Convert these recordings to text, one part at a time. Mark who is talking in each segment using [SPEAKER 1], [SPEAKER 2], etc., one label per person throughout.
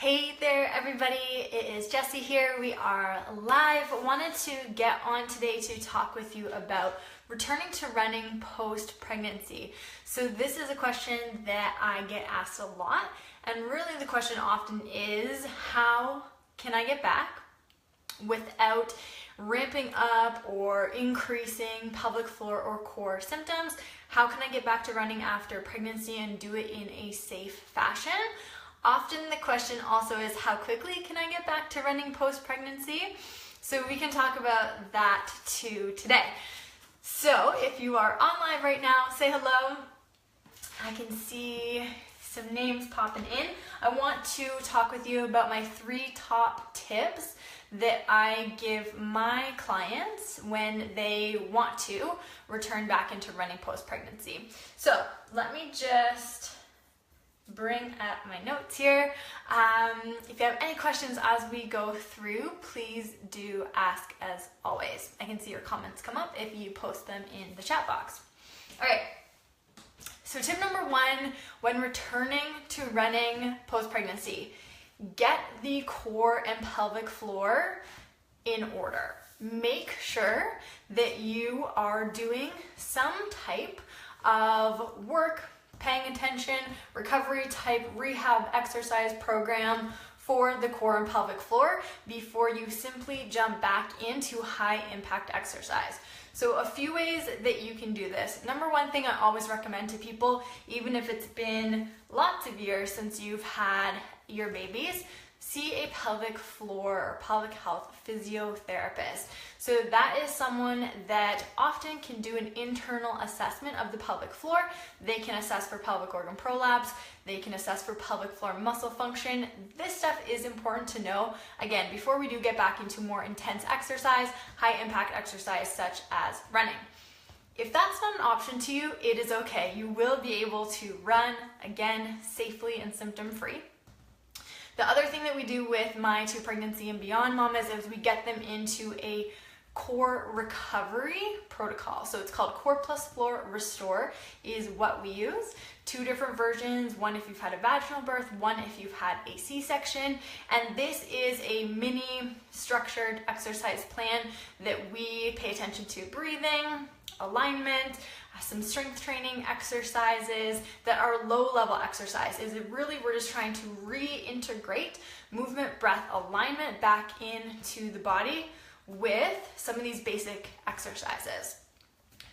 [SPEAKER 1] Hey there everybody, it is Jessie here. We are live. Wanted to get on today to talk with you about returning to running post-pregnancy. So this is a question that I get asked a lot, and really the question often is, how can I get back without ramping up or increasing pelvic floor or core symptoms? How can I get back to running after pregnancy and do it in a safe fashion? Often the question also is, how quickly can I get back to running post-pregnancy? So we can talk about that too today. So if you are on live right now, say hello. I can see some names popping in. I want to talk with you about my 3 top tips that I give my clients when they want to return back into running post-pregnancy. So let me just bring up my notes here. If you have any questions as we go through, please do ask as always. I can see your comments come up if you post them in the chat box. All right, so tip number 1, when returning to running post-pregnancy, get the core and pelvic floor in order. Make sure that you are doing some type of work, paying attention, recovery type rehab exercise program for the core and pelvic floor before you simply jump back into high impact exercise. So a few ways that you can do this. Number 1 thing I always recommend to people, even if it's been lots of years since you've had your babies, see a pelvic floor or pelvic health physiotherapist. So that is someone that often can do an internal assessment of the pelvic floor. They can assess for pelvic organ prolapse. They can assess for pelvic floor muscle function. This stuff is important to know, again, before we do get back into more intense exercise, high impact exercise such as running. If that's not an option to you, it is okay. You will be able to run again safely and symptom-free. The other thing that we do with my 2 pregnancy and beyond mamas is we get them into a core recovery protocol. So it's called Core Plus Floor Restore is what we use. 2 different versions, one if you've had a vaginal birth, one if you've had a C-section. And this is a mini structured exercise plan that we pay attention to breathing, alignment, some strength training exercises that are low-level exercises. We're just trying to reintegrate movement, breath, alignment back into the body with some of these basic exercises.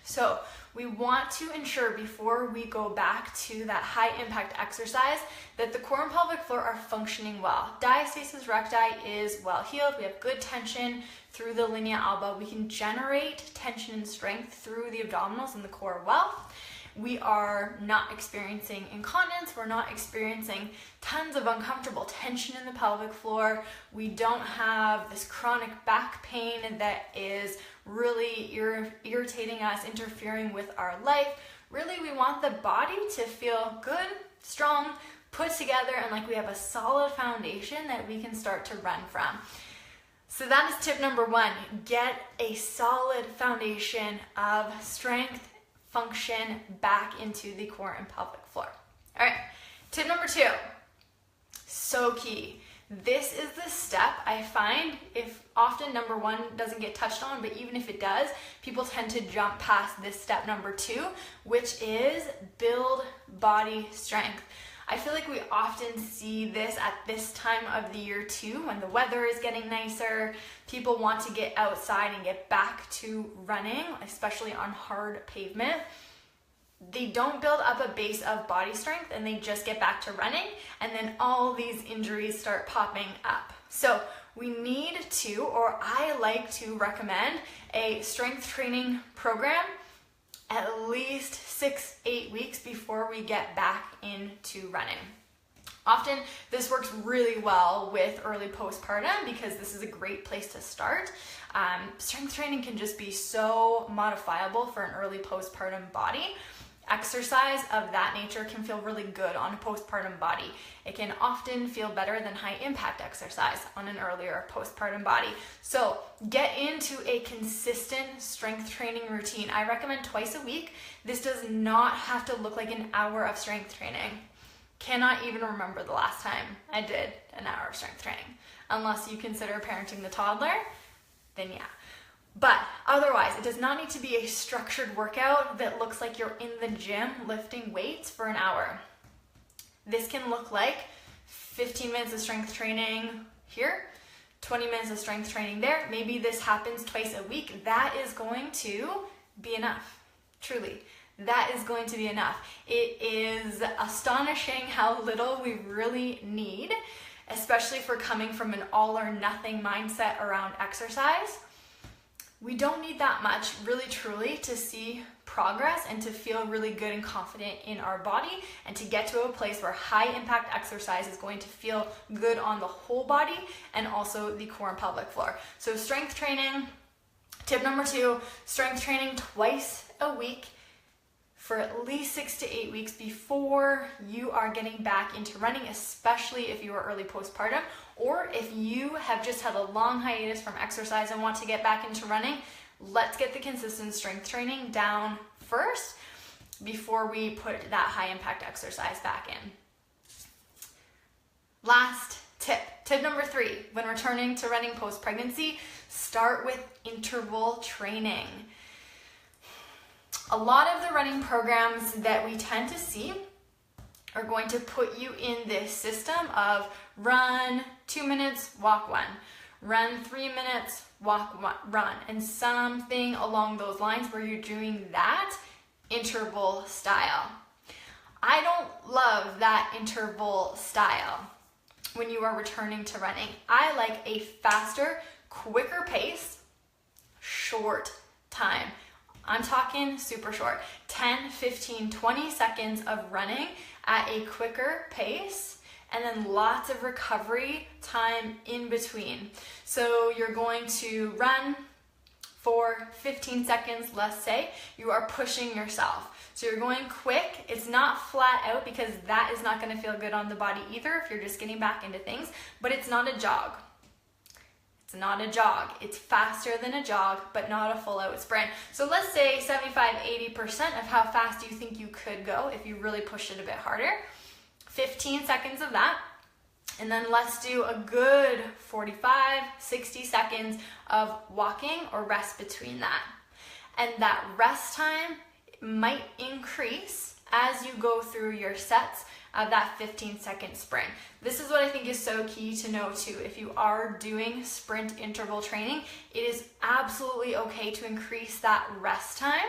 [SPEAKER 1] So we want to ensure before we go back to that high impact exercise that the core and pelvic floor are functioning well. Diastasis recti is well healed. We have good tension through the linea alba. We can generate tension and strength through the abdominals and the core well. We are not experiencing incontinence. We're not experiencing tons of uncomfortable tension in the pelvic floor. We don't have this chronic back pain that is really irritating us, interfering with our life. Really, we want the body to feel good, strong, put together, and like we have a solid foundation that we can start to run from. So that is tip number 1. Get a solid foundation of strength, function back into the core and pelvic floor. All right, tip number 2, so key. This is the step I find if often number 1 doesn't get touched on, but even if it does, people tend to jump past this step number 2, which is build body strength. I feel like we often see this at this time of the year too, when the weather is getting nicer. People want to get outside and get back to running, especially on hard pavement. They don't build up a base of body strength and they just get back to running, and then all these injuries start popping up. So we need to, or I like to recommend a strength training program at least 6-8 weeks before we get back into running. Often this works really well with early postpartum because this is a great place to start. Strength training can just be so modifiable for an early postpartum body. Exercise of that nature can feel really good on a postpartum body. It can often feel better than high impact exercise on an earlier postpartum body. So get into a consistent strength training routine. I recommend twice a week. This does not have to look like an hour of strength training. Cannot even remember the last time I did an hour of strength training. Unless you consider parenting the toddler, then yeah. But otherwise, it does not need to be a structured workout that looks like you're in the gym lifting weights for an hour. This can look like 15 minutes of strength training here, 20 minutes of strength training there. Maybe this happens twice a week. That is going to be enough, truly. That is going to be enough. It is astonishing how little we really need, especially if we're coming from an all or nothing mindset around exercise. We don't need that much, really truly, to see progress and to feel really good and confident in our body and to get to a place where high impact exercise is going to feel good on the whole body and also the core and pelvic floor. So strength training, tip number 2, strength training twice a week for at least 6 to 8 weeks before you are getting back into running, especially if you are early postpartum, or if you have just had a long hiatus from exercise and want to get back into running. Let's get the consistent strength training down first before we put that high impact exercise back in. Last tip, tip number 3, when returning to running post-pregnancy, start with interval training. A lot of the running programs that we tend to see are going to put you in this system of run 2 minutes, walk 1, run 3 minutes, walk 1, run, and something along those lines where you're doing that interval style. I don't love that interval style when you are returning to running. I like a faster, quicker pace, short time. I'm talking super short, 10, 15, 20 seconds of running at a quicker pace, and then lots of recovery time in between. So you're going to run for 15 seconds, let's say. You are pushing yourself. So you're going quick. It's not flat out because that is not going to feel good on the body either if you're just getting back into things, but it's not a jog. It's not a jog. It's faster than a jog, but not a full out sprint. So let's say 75-80% of how fast you think you could go if you really pushed it a bit harder. 15 seconds of that. And then let's do a good 45-60 seconds of walking or rest between that. And that rest time might increase as you go through your sets of that 15-second sprint. This is what I think is so key to know too. If you are doing sprint interval training, it is absolutely okay to increase that rest time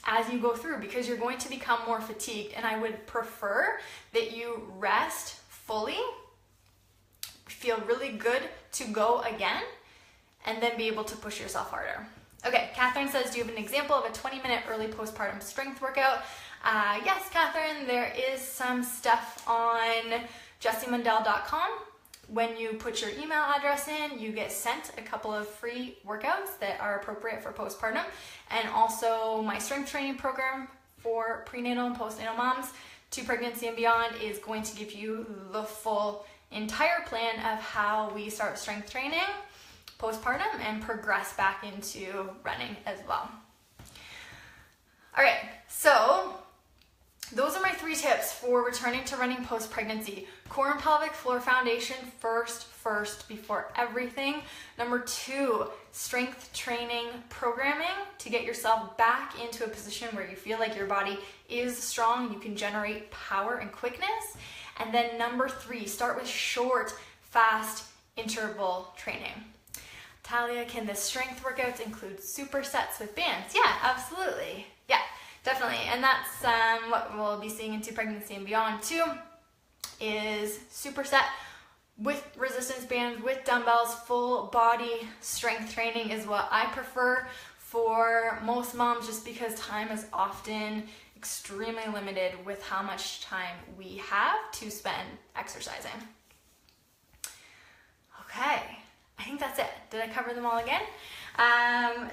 [SPEAKER 1] as you go through because you're going to become more fatigued. And I would prefer that you rest fully, feel really good to go again, and then be able to push yourself harder. Okay, Catherine says, do you have an example of a 20-minute early postpartum strength workout? Yes, Catherine, there is some stuff on jessiemundell.com. When you put your email address in, you get sent a couple of free workouts that are appropriate for postpartum. And also my strength training program for prenatal and postnatal moms to pregnancy and beyond is going to give you the full entire plan of how we start strength training postpartum and progress back into running as well. All right, so those are my 3 tips for returning to running post-pregnancy. Core and pelvic floor foundation first before everything. Number 2, strength training programming to get yourself back into a position where you feel like your body is strong, you can generate power and quickness. And then number 3, start with short, fast interval training. Talia, can the strength workouts include supersets with bands? Yeah, absolutely. Yeah. Definitely, and that's what we'll be seeing into pregnancy and beyond too, is superset with resistance bands, with dumbbells. Full body strength training is what I prefer for most moms just because time is often extremely limited with how much time we have to spend exercising. Okay, I think that's it. Did I cover them all again?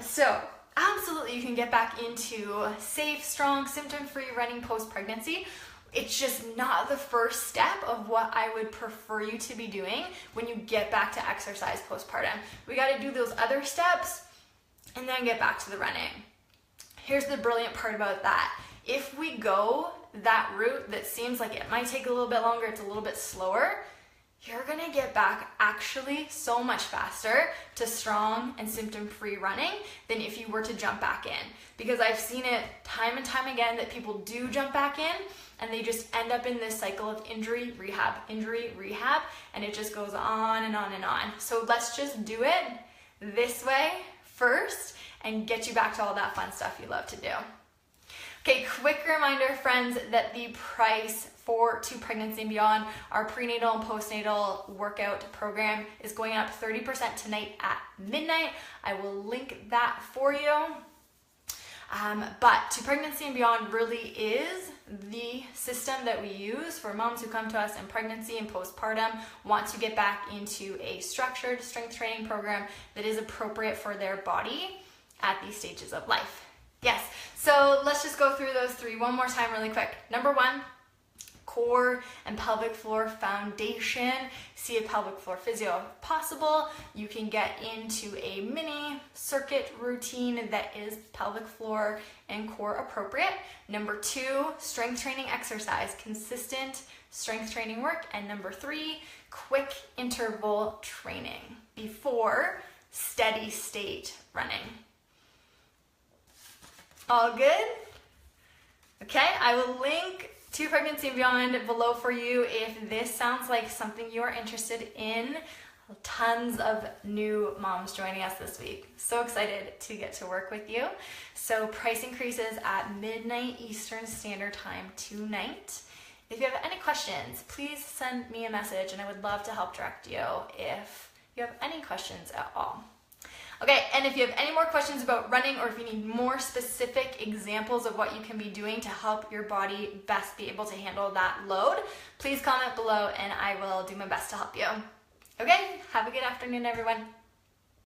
[SPEAKER 1] So absolutely, you can get back into safe, strong, symptom-free running post-pregnancy. It's just not the first step of what I would prefer you to be doing when you get back to exercise postpartum. We got to do those other steps and then get back to the running. Here's the brilliant part about that. If we go that route that seems like it might take a little bit longer, it's a little bit slower, you're gonna get back actually so much faster to strong and symptom-free running than if you were to jump back in. Because I've seen it time and time again that people do jump back in and they just end up in this cycle of injury, rehab, and it just goes on and on and on. So let's just do it this way first and get you back to all that fun stuff you love to do. Okay, quick reminder, friends, that the price to Pregnancy and Beyond, our prenatal and postnatal workout program, is going up 30% tonight at midnight. I will link that for you. But To Pregnancy and Beyond really is the system that we use for moms who come to us in pregnancy and postpartum, want to get back into a structured strength training program that is appropriate for their body at these stages of life. Yes, so let's just go through those three one more time really quick. Number one, core and pelvic floor foundation. See a pelvic floor physio if possible. You can get into a mini circuit routine that is pelvic floor and core appropriate. Number two, strength training exercise, consistent strength training work. And number three, quick interval training before steady state running. All good? Okay, I will link To Pregnancy and Beyond below for you if this sounds like something you're interested in. Tons of new moms joining us this week. So excited to get to work with you. So price increases at midnight Eastern Standard Time tonight. If you have any questions, please send me a message and I would love to help direct you if you have any questions at all. Okay, and if you have any more questions about running or if you need more specific examples of what you can be doing to help your body best be able to handle that load, please comment below and I will do my best to help you. Okay, have a good afternoon, everyone.